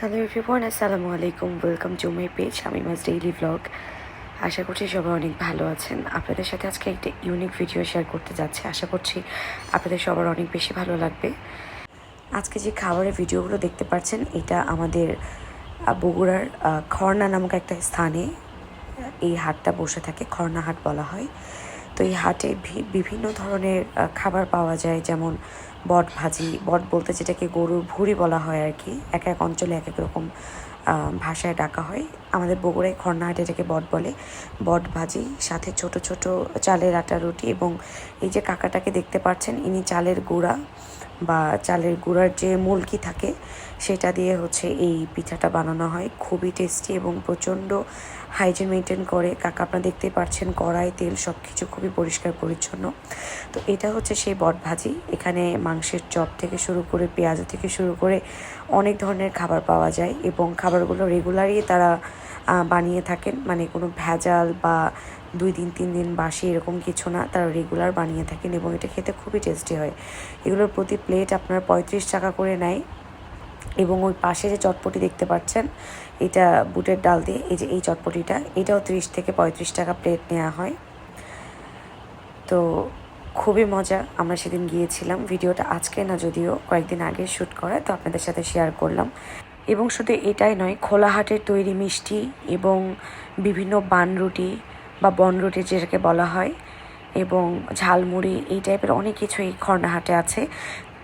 Hello everyone, আসসালামু আলাইকুম। Welcome to my page Shamima's daily blog. আশা করছি সবাই অনেক ভালো আছেন। আপনাদের সাথে আজকে একটা ইউনিক ভিডিও শেয়ার করতে যাচ্ছি। আশা করছি আপনাদের সবার অনেক বেশি ভালো লাগবে। আজকে যে খাবারের ভিডিওগুলো দেখতে পাচ্ছেন, এটা আমাদের বগুড়ার খড়না নামক একটা স্থানে এই হাটটা বসে থাকে। খড়না হাট বলা হয়। তো এই হাটে বিভিন্ন ধরনের খাবার পাওয়া যায়, যেমন বট ভাজি, বট বলতে যেটাকে গরুর ভুঁড়ি বলা হয় আর কি। এক এক অঞ্চলে এক এক রকম ভাষায় ডাকা হয়। আমাদের বগুড়ায় খড়নাহাটে এটাকে বট বলে। বট ভাজি, সাথে ছোট ছোট চালের আটা রুটি, এবং এই যে কাকাটাকে দেখতে পাচ্ছেন, ইনি চালের গুঁড়া বা চালের গুঁড়ার যে মুলকি থাকে সেটা দিয়ে এই পিঠাটা বানানো হয়। খুবই টেস্টি এবং প্রচণ্ড হাইজিন মেনটেন করে কাকা। আপনারা দেখতেই পাচ্ছেন, কড়াই, তেল সব কিছু খুবই পরিষ্কার পরিচ্ছন্ন। তো এটা সেই বট ভাজি। এখানে মাংসের চপ থেকে শুরু করে, পেঁয়াজ থেকে শুরু করে অনেক ধরনের খাবার পাওয়া যায়, এবং খাবারগুলো রেগুলারই তারা বানিয়ে থাকেন। মানে কোনো ভেজাল বা 2 দিন 3 দিন বাসি এরকম কিছু না, তারা রেগুলার বানিয়ে থাকেন, এবং এটা খেতে খুবই টেস্টি হয়। এগুলোর প্রতি প্লেট আপনার 35 টাকা করে নেয়। এবং ওই পাশে যে চটপটি দেখতে পাচ্ছেন, এটা বুটের ডাল দিয়ে, এই চটপটিটা, এটাও 30 থেকে 35 টাকা প্লেট নেওয়া হয়। তো খুবই মজা। আমরা সেদিন গিয়েছিলাম। ভিডিওটা আজকে না, যদিও কয়েকদিন আগে শ্যুট করা, তো আপনাদের সাথে শেয়ার করলাম। এবং শুধু এটাই নয়, খোলাহাটের তৈরি মিষ্টি এবং বিভিন্ন বানরুটি বা বনরুটি যেটাকে বলা হয়, এবং ঝালমুড়ি, এই টাইপের অনেক কিছুই খড়নাহাটে আছে।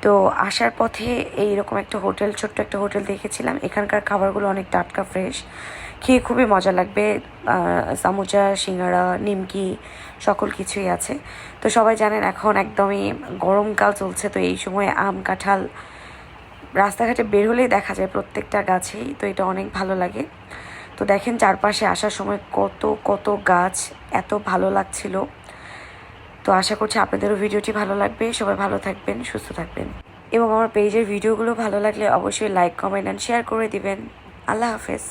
তো আসার পথে এইরকম একটা হোটেল, ছোট্ট একটা হোটেল দেখেছিলাম। এখানকার খাবারগুলো অনেক টাটকা, ফ্রেশ, খেয়ে খুবই মজা লাগবে। সামুচা, সিঙ্গাড়া, নিমকি সকল কিছুই আছে। তো সবাই জানেন এখন একদমই গরমকাল চলছে, তো এই সময় আম, কাঁঠাল রাস্তাঘাটে বের হলেই দেখা যায় প্রত্যেকটা গাছেই। তো এটা অনেক ভালো লাগে। তো দেখেন চারপাশে আসার সময় কত কত গাছ, এত ভালো লাগছিল। তো আশা করছি আপনাদেরও ভিডিওটি ভালো লাগবে। সবাই ভালো থাকবেন, সুস্থ থাকবেন, এবং আমার পেজের ভিডিওগুলো ভালো লাগলে অবশ্যই লাইক, কমেন্ট অ্যান্ড শেয়ার করে দিবেন। আল্লাহ হাফেজ।